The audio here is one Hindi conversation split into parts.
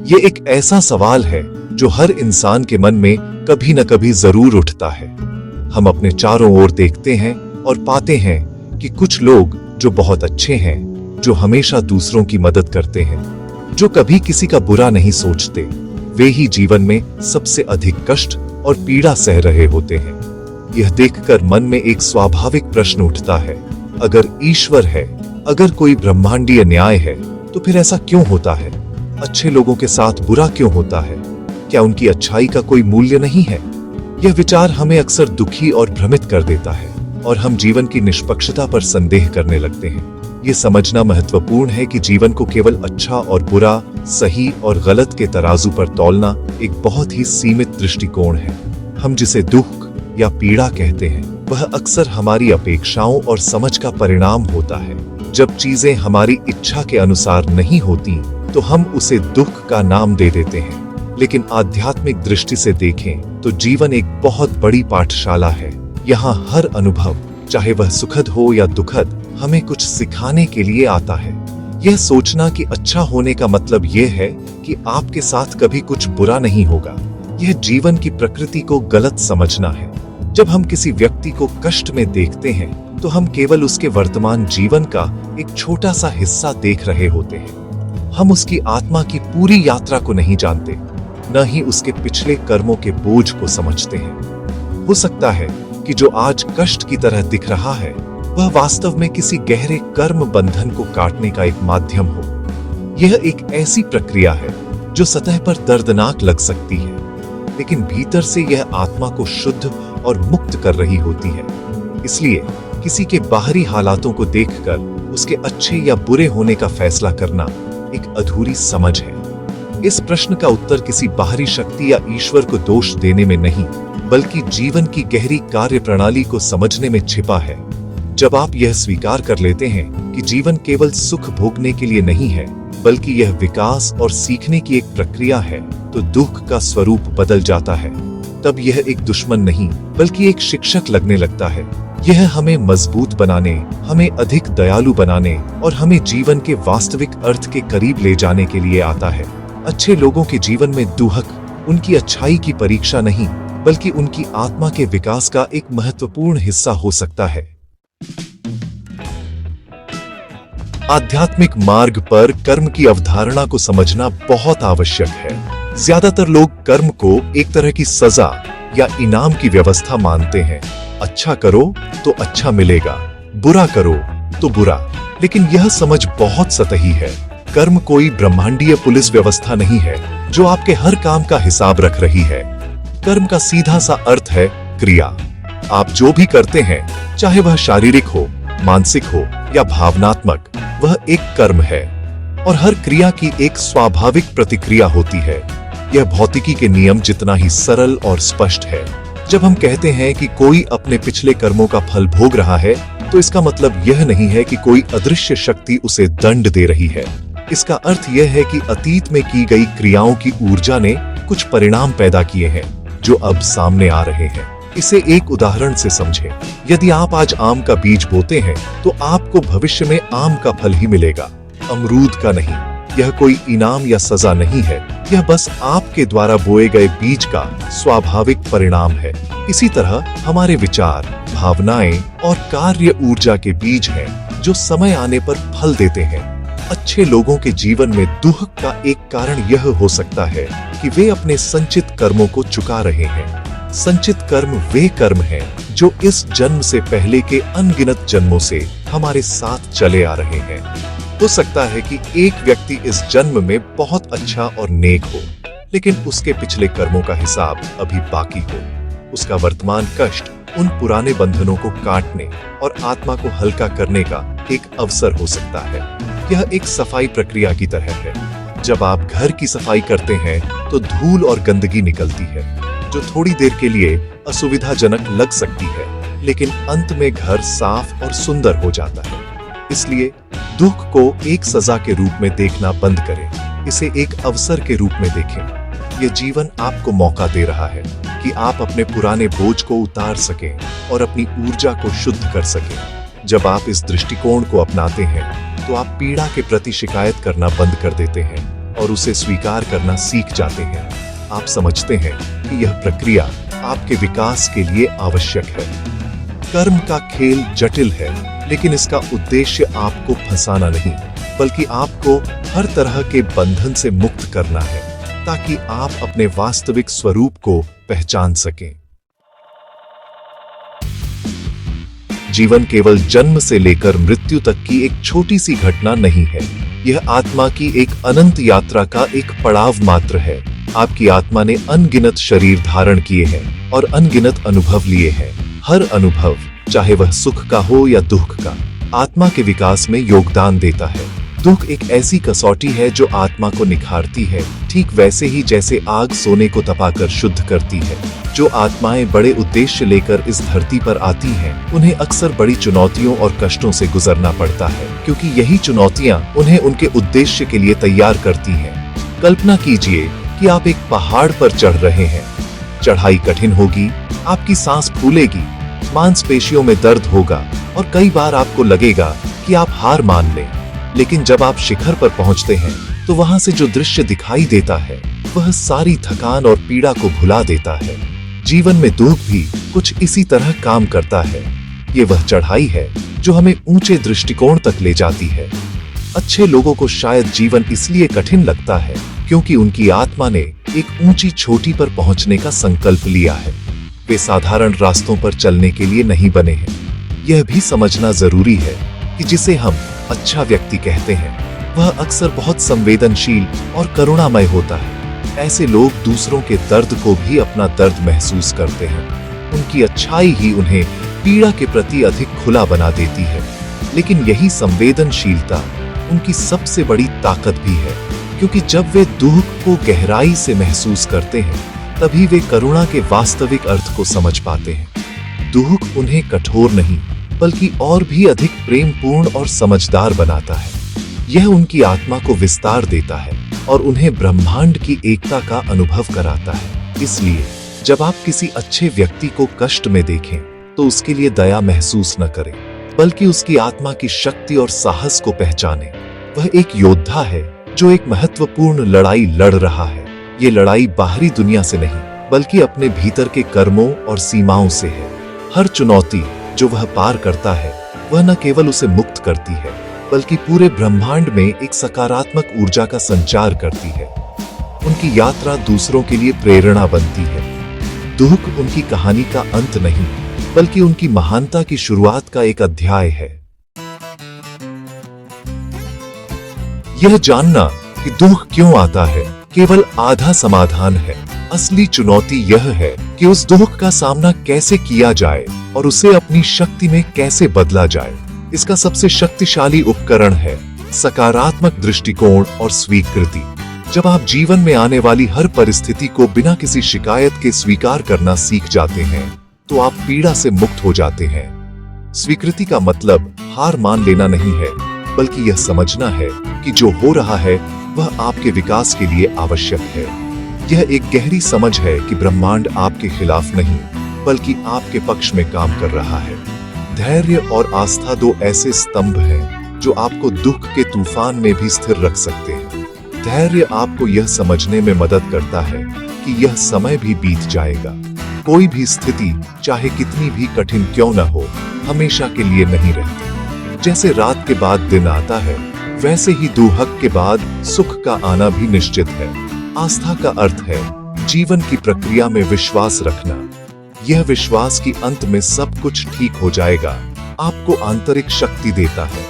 ये एक ऐसा सवाल है जो हर इंसान के मन में कभी न कभी जरूर उठता है। हम अपने चारों ओर देखते हैं और पाते हैं कि कुछ लोग जो बहुत अच्छे हैं, जो हमेशा दूसरों की मदद करते हैं, जो कभी किसी का बुरा नहीं सोचते, वे ही जीवन में सबसे अधिक कष्ट और पीड़ा सह रहे होते हैं। यह देखकर मन में एक स्वाभाविक प्रश्न उठता है, अगर ईश्वर है, अगर कोई ब्रह्मांडीय न्याय है, तो फिर ऐसा क्यों होता है? अच्छे लोगों के साथ बुरा क्यों होता है? क्या उनकी अच्छाई का कोई मूल्य नहीं है? यह विचार हमें अक्सर दुखी और भ्रमित कर देता है और हम जीवन की निष्पक्षता पर संदेह करने लगते हैं। ये समझना महत्वपूर्ण है कि जीवन को केवल अच्छा और बुरा, सही और गलत के तराजू पर तौलना एक बहुत ही सीमित दृष्टिकोण है। हम जिसे दुख या पीड़ा कहते हैं, वह अक्सर हमारी अपेक्षाओं और समझ का परिणाम होता है। जब चीजें हमारी इच्छा के अनुसार नहीं होती, तो हम उसे दुख का नाम दे देते हैं। लेकिन आध्यात्मिक दृष्टि से देखें तो जीवन एक बहुत बड़ी पाठशाला है। यहाँ हर अनुभव, चाहे वह सुखद हो या दुखद, हमें कुछ सिखाने के लिए आता है। यह सोचना कि अच्छा होने का मतलब यह है कि आपके साथ कभी कुछ बुरा नहीं होगा, यह जीवन की प्रकृति को गलत समझना है। जब हम किसी व्यक्ति को कष्ट में देखते हैं, तो हम केवल उसके वर्तमान जीवन का एक छोटा सा हिस्सा देख रहे होते हैं। हम उसकी आत्मा की पूरी यात्रा को नहीं जानते, न ही उसके पिछले कर्मों के बोझ को समझते हैं। हो सकता है कि जो आज कष्ट की तरह दिख रहा है, वह वास्तव में किसी गहरे कर्म बंधन को काटने का एक माध्यम हो। यह एक ऐसी प्रक्रिया है जो सतह पर दर्दनाक लग सकती है, लेकिन भीतर से यह आत्मा को शुद्ध और मुक्त कर रही होती है। इसलिए किसी के बाहरी हालातों को देखकर उसके अच्छे या बुरे होने का फैसला करना एक अधूरी समझ है। इस प्रश्न का उत्तर किसी बाहरी शक्ति या ईश्वर को दोष देने में नहीं, बल्कि जीवन की गहरी कार्य प्रणाली को समझने में छिपा है। जब आप यह स्वीकार कर लेते हैं कि जीवन केवल सुख भोगने के लिए नहीं है, बल्कि यह विकास और सीखने की एक प्रक्रिया है, तो दुख का स्वरूप बदल जाता है। तब यह एक दुश्मन नहीं, बल्कि एक शिक्षक लगने लगता है। यह हमें मजबूत बनाने, हमें अधिक दयालु बनाने और हमें जीवन के वास्तविक अर्थ के करीब ले जाने के लिए आता है। अच्छे लोगों के जीवन में दुख उनकी अच्छाई की परीक्षा नहीं, बल्कि उनकी आत्मा के विकास का एक महत्वपूर्ण हिस्सा हो सकता है। आध्यात्मिक मार्ग पर कर्म की अवधारणा को समझना बहुत आवश्यक है। ज्यादातर लोग कर्म को एक तरह की सजा या इनाम की व्यवस्था मानते हैं। अच्छा करो तो अच्छा मिलेगा, बुरा करो तो बुरा। लेकिन यह समझ बहुत सतही है। कर्म कोई ब्रह्मांडीय पुलिस व्यवस्था नहीं है जो आपके हर काम का हिसाब रख रही है। कर्म का सीधा सा अर्थ है क्रिया। आप जो भी करते हैं, चाहे वह शारीरिक हो, मानसिक हो या भावनात्मक, वह एक कर्म है। और हर क्रिया की एक स्वाभाविक प्रतिक्रिया होती है। यह भौतिकी के नियम जितना ही सरल और स्पष्ट है। जब हम कहते हैं कि कोई अपने पिछले कर्मों का फल भोग रहा है, तो इसका मतलब यह नहीं है कि कोई अदृश्य शक्ति उसे दंड दे रही है। इसका अर्थ यह है कि अतीत में की गई क्रियाओं की ऊर्जा ने कुछ परिणाम पैदा किए हैं जो अब सामने आ रहे हैं। इसे एक उदाहरण से समझें। यदि आप आज आम का बीज बोते हैं, तो आपको भविष्य में आम का फल ही मिलेगा, अमरूद का नहीं। यह कोई इनाम या सजा नहीं है, यह बस आपके द्वारा बोए गए बीज का स्वाभाविक परिणाम है। इसी तरह हमारे विचार, भावनाएं और कार्य ऊर्जा के बीज हैं जो समय आने पर फल देते हैं। अच्छे लोगों के जीवन में दुख का एक कारण यह हो सकता है कि वे अपने संचित कर्मों को चुका रहे हैं। संचित कर्म वे कर्म हैं जो इस जन्म से पहले के अनगिनत जन्मों से हमारे साथ चले आ रहे हैं। हो सकता है कि एक व्यक्ति इस जन्म में बहुत अच्छा और नेक हो, लेकिन उसके पिछले कर्मों का हिसाब अभी बाकी हो। उसका वर्तमान कष्ट उन पुराने बंधनों को काटने और आत्मा को हल्का करने का एक अवसर हो सकता है। यह एक सफाई प्रक्रिया की तरह है। जब आप घर की सफाई करते हैं, तो धूल और गंदगी निकलती है, जो थोड़ी देर के लिए असुविधाजनक लग सकती है, लेकिन अंत में घर साफ और सुंदर हो जाता है। इसलिए दुख को एक सजा के रूप में देखना बंद करें, इसे एक अवसर के रूप में देखें। यह जीवन आपको मौका दे रहा है कि आप अपने पुराने बोझ को उतार सकें और अपनी ऊर्जा को शुद्ध कर सकें। जब आप इस दृष्टिकोण को अपनाते हैं, तो आप पीड़ा के प्रति शिकायत करना बंद कर देते हैं और उसे स्वीकार करना सीख जाते हैं। आप समझते हैं कि यह प्रक्रिया आपके विकास के लिए आवश्यक है। कर्म का खेल जटिल है, लेकिन इसका उद्देश्य आपको फंसाना नहीं, बल्कि आपको हर तरह के बंधन से मुक्त करना है, ताकि आप अपने वास्तविक स्वरूप को पहचान सकें। जीवन केवल जन्म से लेकर मृत्यु तक की एक छोटी सी घटना नहीं है। यह आत्मा की एक अनंत यात्रा का एक पड़ाव मात्र है। आपकी आत्मा ने अनगिनत शरीर धारण किए हैं और अनगिनत अनुभव लिए हैं। हर अनुभव, चाहे वह सुख का हो या दुख का, आत्मा के विकास में योगदान देता है। दुख एक ऐसी कसौटी है जो आत्मा को निखारती है, ठीक वैसे ही जैसे आग सोने को तपाकर शुद्ध करती है। जो आत्माएं बड़े उद्देश्य लेकर इस धरती पर आती हैं, उन्हें अक्सर बड़ी चुनौतियों और कष्टों से गुजरना पड़ता है, क्योंकि यही चुनौतियां उन्हें उनके उद्देश्य के लिए तैयार करती हैं। कल्पना कीजिए कि आप एक पहाड़ पर चढ़ रहे हैं। चढ़ाई कठिन होगी, आपकी सांस फूलेगी, मांसपेशियों में दर्द होगा और कई बार आपको लगेगा कि आप हार मान लें। लेकिन जब आप शिखर पर पहुंचते हैं, तो वहां से जो दृश्य दिखाई देता है, वह सारी थकान और पीड़ा को भुला देता है। जीवन में दुख भी कुछ इसी तरह काम करता है। ये वह चढ़ाई है जो हमें ऊंचे दृष्टिकोण तक ले जाती है। अच्छे लोगों को शायद जीवन इसलिए कठिन लगता है क्योंकि उनकी आत्मा ने एक ऊंची चोटी पर पहुंचने का संकल्प लिया है। वे साधारण रास्तों पर चलने के लिए नहीं बने हैं। यह भी समझना जरूरी है कि जिसे हम अच्छा व्यक्ति कहते हैं, वह अक्सर बहुत संवेदनशील और करुणामय होता है। ऐसे लोग दूसरों के दर्द को भी अपना दर्द महसूस करते हैं। उनकी अच्छाई ही उन्हें पीड़ा के प्रति अधिक खुला बना देती है। लेकिन यही संवेदनशीलता उनकी सबसे बड़ी ताकत भी है, क्योंकि जब वे दुख को गहराई से महसूस करते हैं, तभी वे करुणा के वास्तविक अर्थ को समझ पाते हैं। दुख उन्हें कठोर नहीं, बल्कि और भी अधिक प्रेमपूर्ण और समझदार बनाता है। यह उनकी आत्मा को विस्तार देता है और उन्हें ब्रह्मांड की एकता का अनुभव कराता है। इसलिए जब आप किसी अच्छे व्यक्ति को कष्ट में देखें, तो उसके लिए दया महसूस न करें, बल्कि उसकी आत्मा की शक्ति और साहस को पहचानें। वह एक योद्धा है जो एक महत्वपूर्ण लड़ाई लड़ रहा है। ये लड़ाई बाहरी दुनिया से नहीं, बल्कि अपने भीतर के कर्मों और सीमाओं से है। हर चुनौती जो वह पार करता है, वह न केवल उसे मुक्त करती है, बल्कि पूरे ब्रह्मांड में एक सकारात्मक ऊर्जा का संचार करती है। उनकी यात्रा दूसरों के लिए प्रेरणा बनती है। दुख उनकी कहानी का अंत नहीं, बल्कि उनकी महानता की शुरुआत का एक अध्याय है। यह जानना कि दुख क्यों आता है, केवल आधा समाधान है। असली चुनौती यह है कि उस दुख का सामना कैसे किया जाए और उसे अपनी शक्ति में कैसे बदला जाए। इसका सबसे शक्तिशाली उपकरण है सकारात्मक दृष्टिकोण और स्वीकृति। जब आप जीवन में आने वाली हर परिस्थिति को बिना किसी शिकायत के स्वीकार करना सीख जाते हैं, तो आप पीड़ा से मुक्त हो जाते हैं। स्वीकृति का मतलब हार मान लेना नहीं है, बल्कि यह समझना है कि जो हो रहा है वह आपके विकास के लिए आवश्यक है। यह एक गहरी समझ है कि ब्रह्मांड आपके खिलाफ नहीं, बल्कि आपके पक्ष में काम कर रहा है। धैर्य और आस्था दो ऐसे स्तंभ हैं जो आपको दुख के तूफान में भी स्थिर रख सकते हैं। धैर्य आपको यह समझने में मदद करता है कि यह समय भी बीत जाएगा। कोई भी स्थिति, चाहे कितनी भी कठिन क्यों न हो, हमेशा के लिए नहीं रहती। जैसे रात के बाद दिन आता है, वैसे ही दुख के बाद सुख का आना भी निश्चित है। आस्था का अर्थ है जीवन की प्रक्रिया में विश्वास रखना। यह विश्वास कि अंत में सब कुछ ठीक हो जाएगा आपको आंतरिक शक्ति देता है।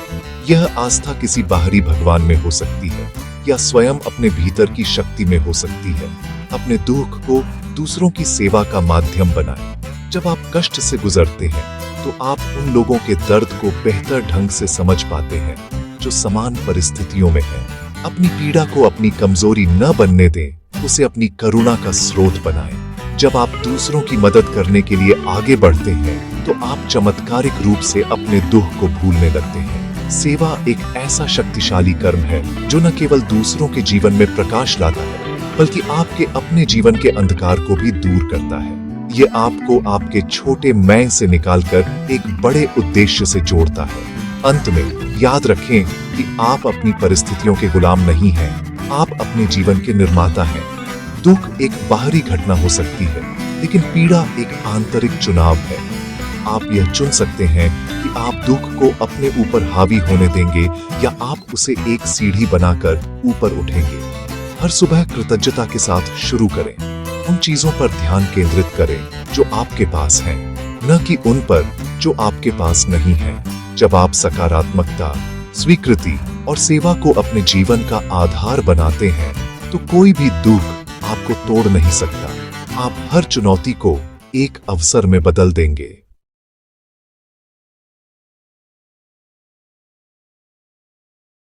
यह आस्था किसी बाहरी भगवान में हो सकती है या स्वयं अपने भीतर की शक्ति में हो सकती है। अपने दुख को दूसरों की सेवा का माध्यम बनाएं। जब आप कष्ट से गुजरते हैं, तो आप उन लोगों के दर्द को बेहतर ढंग से समझ पाते हैं जो समान परिस्थितियों में हैं। अपनी पीड़ा को अपनी कमजोरी न बनने दें, उसे अपनी करुणा का स्रोत बनाएं। जब आप दूसरों की मदद करने के लिए आगे बढ़ते हैं, तो आप चमत्कारिक रूप से अपने दुख को भूलने लगते हैं। सेवा एक ऐसा शक्तिशाली कर्म है जो न केवल दूसरों के जीवन में प्रकाश लाता है, बल्कि आपके अपने जीवन के अंधकार को भी दूर करता है। ये आपको आपके छोटे मैं से निकालकर एक बड़े उद्देश्य से जोड़ता है। अंत में याद रखें कि आप अपनी परिस्थितियों के गुलाम नहीं हैं, आप अपने जीवन के निर्माता हैं। दुख एक बाहरी घटना हो सकती है, लेकिन पीड़ा एक आंतरिक चुनाव है। आप यह चुन सकते हैं कि आप दुख को अपने ऊपर हावी होने देंगे या आप उसे एक सीढ़ी बनाकर ऊपर उठेंगे। हर सुबह कृतज्ञता के साथ शुरू करें। उन चीजों पर ध्यान केंद्रित करें जो आपके पास हैं, न कि उन पर जो आपके पास नहीं है। जब आप सकारात्मकता, स्वीकृति और सेवा को अपने जीवन का आधार बनाते हैं, तो कोई भी दुख आपको तोड़ नहीं सकता। आप हर चुनौती को एक अवसर में बदल देंगे।